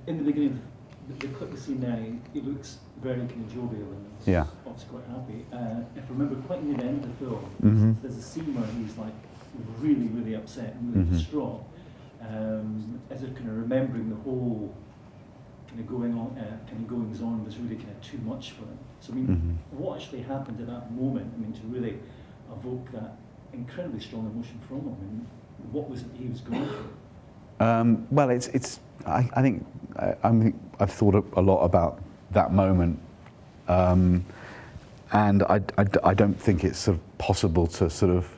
In the beginning, the clip we see now, he looks very kind of jovial and Yeah. obviously quite happy. If I remember quite near the end of the film, Mm-hmm. there's a scene where he's like really, really upset and really Mm-hmm. distraught, as if kind of remembering the whole kind of goings on was really kind of too much for him. So I mean, Mm-hmm. what actually happened at that moment? I mean, to really evoke that incredibly strong emotion from him, and what was it he was going through? Well, I think I've thought a lot about that moment, and I don't think it's sort of possible to sort of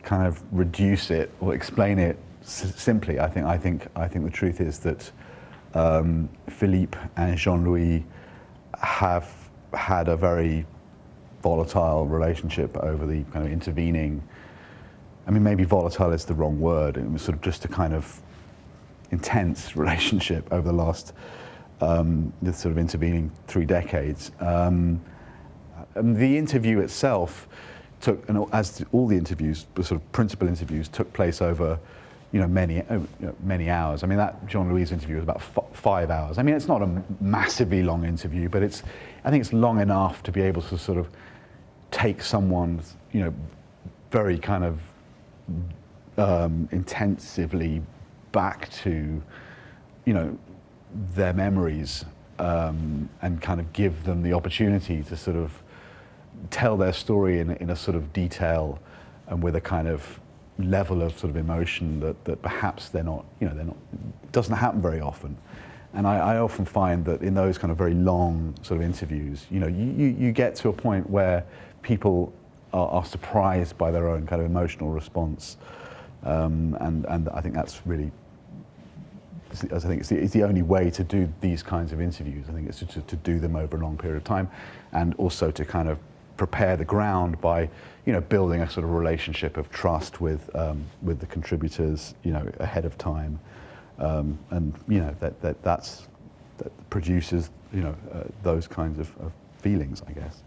kind of reduce it or explain it simply. I think the truth is that Philippe and Jean-Louis have had a very volatile relationship over the kind of intervening. I mean, maybe volatile is the wrong word. It was sort of just a kind of intense relationship over the last the sort of intervening 3 decades. The interview itself took, and as all the interviews, the sort of principal interviews, took place over, many hours. I mean, that Jean-Louis interview was about 5 hours. I mean, it's not a massively long interview, but I think it's long enough to be able to sort of take someone's, very kind of intensively back to, their memories, and kind of give them the opportunity to sort of tell their story in a sort of detail and with a kind of level of sort of emotion that perhaps they're not, doesn't happen very often. And I often find that in those kind of very long sort of interviews, you get to a point where people are surprised by their own kind of emotional response. And I think that's really, I think it's the only way to do these kinds of interviews. I think it's to do them over a long period of time, and also to kind of prepare the ground by, building a sort of relationship of trust with the contributors, ahead of time, and that produces, those kinds of feelings, I guess.